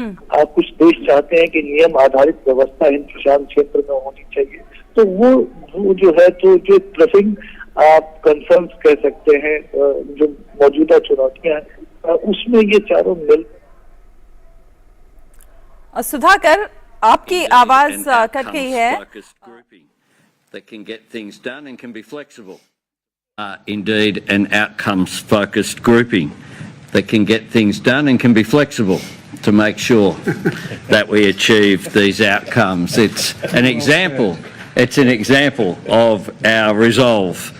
कुछ देश चाहते हैं कि नियम आधारित व्यवस्था हिंद प्रशांत क्षेत्र में होनी चाहिए, तो वो जो है तो जो प्रेसिंग आप कंसर्न्स कह सकते हैं, जो मौजूदा चुनौतियां हैं, उसमें ये चारों मिल। सुधाकर, आपकी आवाज कट गई है। That can get things done and can be flexible. Indeed, an outcomes-focused grouping that can get things done and can be flexible to make sure that we achieve these outcomes. It's an example. It's an example of our resolve,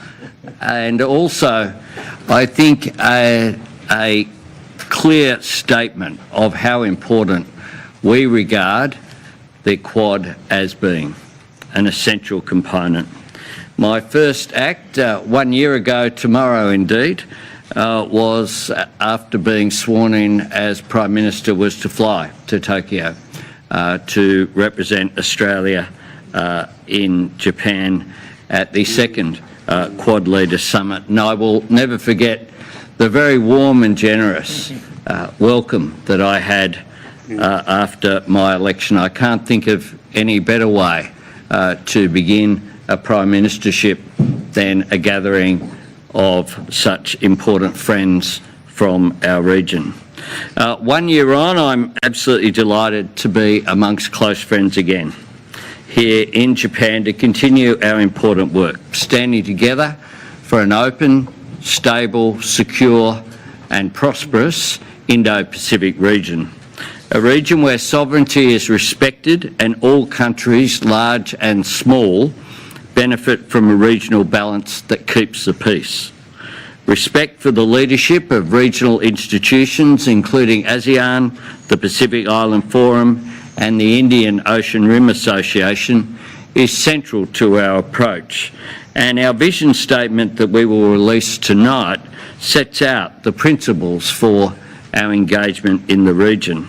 and also, I think a clear statement of how important we regard the Quad as being an essential component. My first act 1 year ago tomorrow indeed was after being sworn in as Prime Minister was to fly to Tokyo to represent Australia in Japan at the second Quad Leaders Summit. And I will never forget the very warm and generous welcome that I had after my election. I can't think of any better way to begin a Prime Ministership than a gathering of such important friends from our region. 1 year on, I'm absolutely delighted to be amongst close friends again here in Japan to continue our important work, standing together for an open, stable, secure and prosperous Indo-Pacific region. A region where sovereignty is respected and all countries, large and small, benefit from a regional balance that keeps the peace. Respect for the leadership of regional institutions, including ASEAN, the Pacific Island Forum and the Indian Ocean Rim Association, is central to our approach. And our vision statement that we will release tonight sets out the principles for our engagement in the region.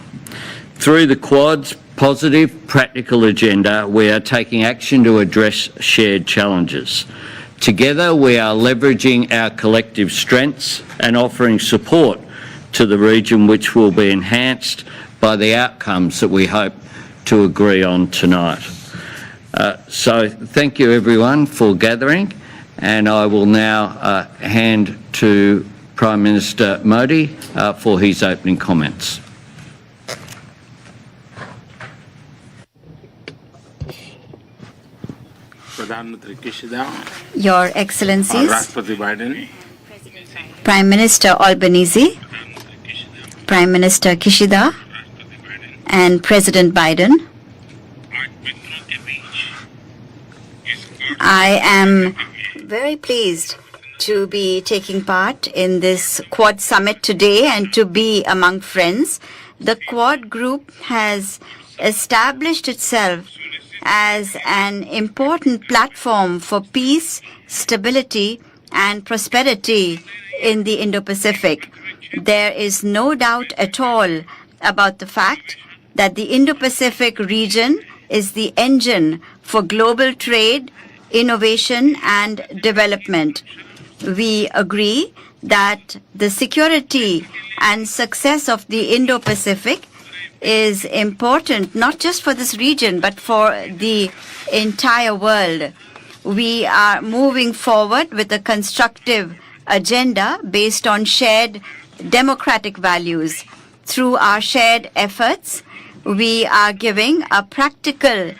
Through the Quad's positive, practical agenda, we are taking action to address shared challenges. Together, we are leveraging our collective strengths and offering support to the region, which will be enhanced by the outcomes that we hope to agree on tonight. So thank you everyone for gathering, and I will now hand to Prime Minister Modi for his opening comments. Your Excellencies, Prime Minister Albanese, Prime Minister Kishida, and President Biden, I am very pleased to be taking part in this Quad Summit today and to be among friends. The Quad group has established itself as an important platform for peace, stability, and prosperity in the Indo-Pacific. There is no doubt at all about the fact that the Indo-Pacific region is the engine for global trade, innovation, and development. We agree that the security and success of the Indo-Pacific is important not just for this region but for the entire world. We are moving forward with a constructive agenda based on shared democratic values. Through our shared efforts, we are giving a practical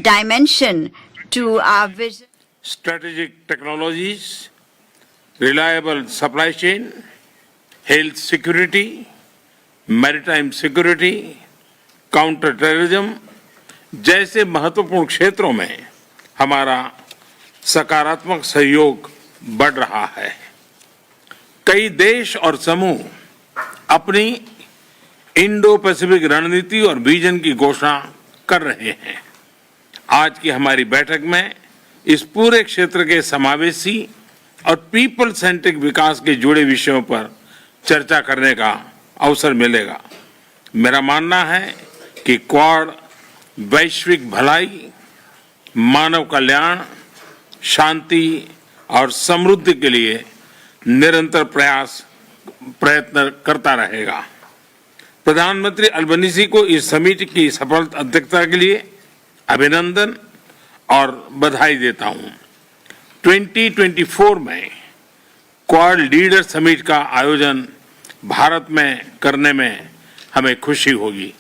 dimension to our vision. Strategic technologies, reliable supply chain, health security, maritime security, counter terrorism जैसे महत्वपूर्ण क्षेत्रों में हमारा सकारात्मक सहयोग बढ़ रहा है। कई देश और समूह अपनी इंडो पैसिफिक रणनीति और विजन की घोषणा कर रहे हैं। आज की हमारी बैठक में इस पूरे क्षेत्र के समावेशी और पीपल सेंट्रिक विकास के जुड़े विषयों पर चर्चा करने का अवसर मिलेगा। मेरा मानना है कि क्वाड वैश्विक भलाई, मानव कल्याण, शांति और समृद्धि के लिए निरंतर प्रयत्न करता रहेगा। प्रधानमंत्री अल्बनीजी को इस समिट की सफल अध्यक्षता के लिए अभिनंदन और बधाई देता हूं। 2024 में क्वाड लीडर समिट का आयोजन भारत में करने में हमें खुशी होगी।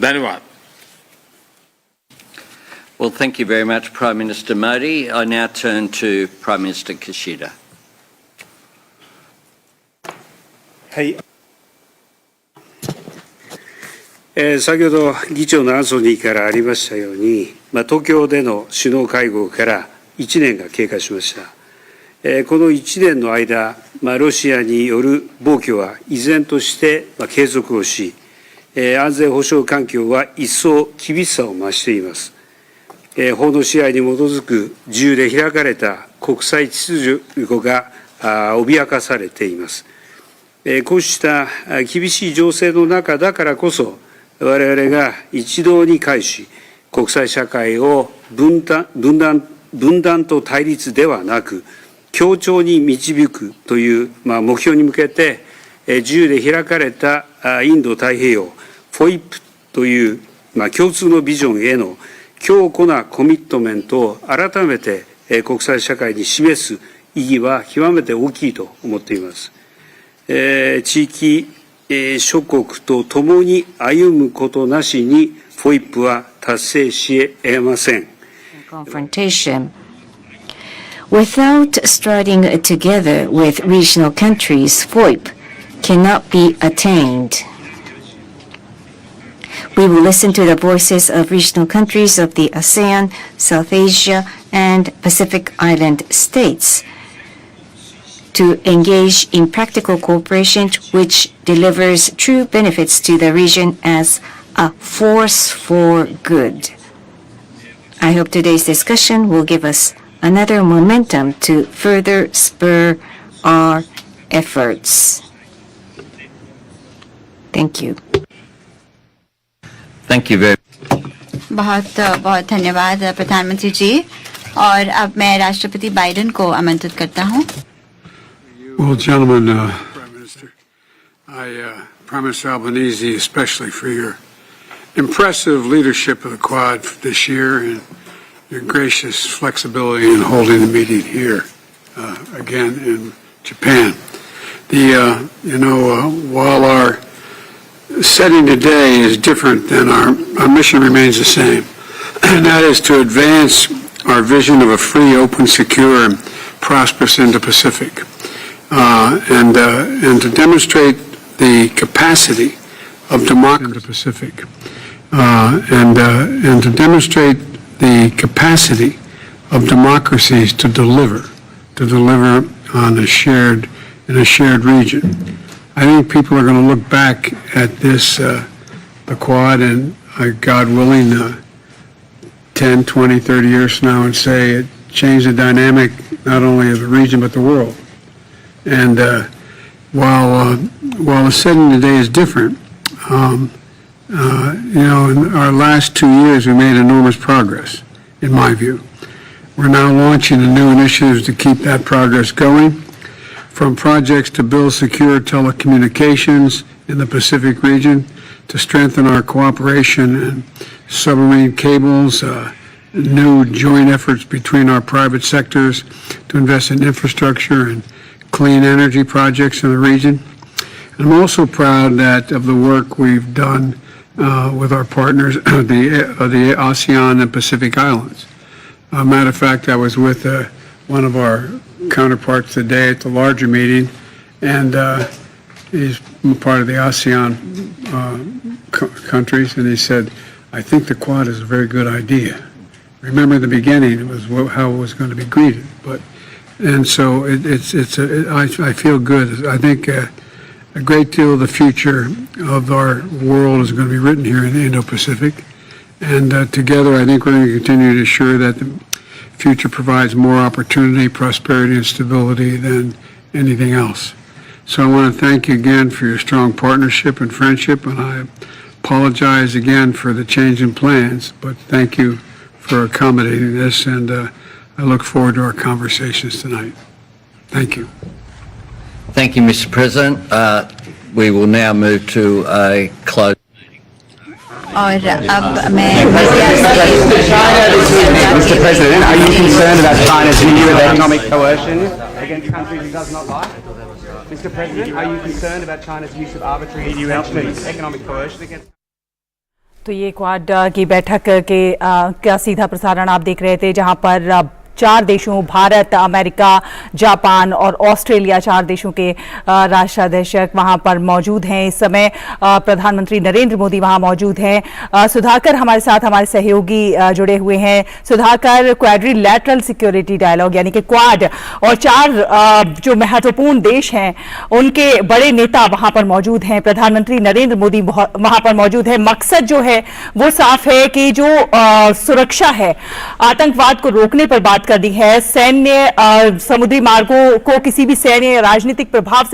धन्यवाद। Well, thank you very much, Prime Minister Modi. I now turn to Prime Minister Kishida. はい。先ほど議長のアンソニーからありましたように、東京での首脳会合から1年が経過しました。この1年の間、ロシアによる暴挙は依然として継続をし、安全保障環境は一層厳しさを増しています。法の支配に基づく自由で開かれた国際秩序が脅かされています。こうした厳しい情勢の中だからこそ、我々が一堂に会し、国際社会を分断と対立ではなく、協調に導くという目標に向けて、自由で開かれたインド太平洋、FOIP という共通のビジョンへの強固なコミットメントを改めて国際社会に示す意義は極めて大きいと思っています。地域諸国と共に歩むことなしに FOIP は達成し得ません。Confrontation. Without starting together with regional countries, FOIP cannot be attained. We will listen to the voices of regional countries of the ASEAN, South Asia, and Pacific Island states to engage in practical cooperation which delivers true benefits to the region as a force for good. I hope today's discussion will give us another momentum to further spur our efforts. Thank you. Thank you very बहुत बहुत धन्यवाद प्रधानमंत्री जी। और अब मैं राष्ट्रपति Biden को आमंत्रित करता हूं। Well, gentlemen, Prime Minister, Prime Minister Albanese, especially for your impressive leadership of the Quad this year and your gracious flexibility in holding the meeting here again in Japan. While our setting today is different than our mission remains the same, and that is to advance our vision of a free, open, secure, and prosperous Indo-Pacific, and to demonstrate the capacity of democracy in the Pacific, and to demonstrate the capacity of democracies to deliver on a shared region. I think people are going to look back at this, the Quad, and God willing, 10, 20, 30 years from now and say it changed the dynamic not only of the region but the world. And while the setting today is different, in our last 2 years we made enormous progress, in my view. We're now launching new initiatives to keep that progress going, from projects to build secure telecommunications in the Pacific region, to strengthen our cooperation in submarine cables, new joint efforts between our private sectors to invest in infrastructure and clean energy projects in the region. And I'm also proud of the work we've done with our partners, the ASEAN and Pacific Islands. Matter of fact, I was with one of our counterparts today at the larger meeting, and he's part of the ASEAN countries, and he said, I think the Quad is a very good idea. Remember in the beginning, it was how it was going to be greeted, and so I feel good. I think a great deal of the future of our world is going to be written here in the Indo-Pacific, and together I think we're going to continue to ensure that the future provides more opportunity, prosperity, and stability than anything else. So I want to thank you again for your strong partnership and friendship, and I apologize again for the change in plans, but thank you for accommodating this, and I look forward to our conversations tonight. Thank you. Thank you, Mr. President. we will now move to a closed. और अब मैं Mr. President, are you concerned about China's view of economic coercion against countries it does not like? Mr. President, are you concerned about China's use of arbitrary intervention and economic coercion against? तो ये quad की बैठक के का सीधा प्रसारण आप देख रहे थे, जहां पर 4 देशों भारत, अमेरिका, जापान और ऑस्ट्रेलिया 4 देशों के राष्ट्राध्यक्ष वहां पर मौजूद हैं। इस समय प्रधानमंत्री नरेंद्र मोदी वहां मौजूद हैं। सुधाकर हमारे साथ हमारे सहयोगी जुड़े हुए हैं। सुधाकर, क्वाड्रिलैटरल सिक्योरिटी डायलॉग यानी कि क्वाड और 4 जो महत्वपूर्ण देश हैं उनके बड़े नेता वहां पर मौजूद हैं। प्रधानमंत्री नरेंद्र मोदी वहां पर मौजूद है। मकसद जो है वो साफ है कि जो सुरक्षा है, आतंकवाद को रोकने पर बात कर दी है। सैन्य समुद्री मार्गों को किसी भी सैन्य राजनीतिक प्रभाव से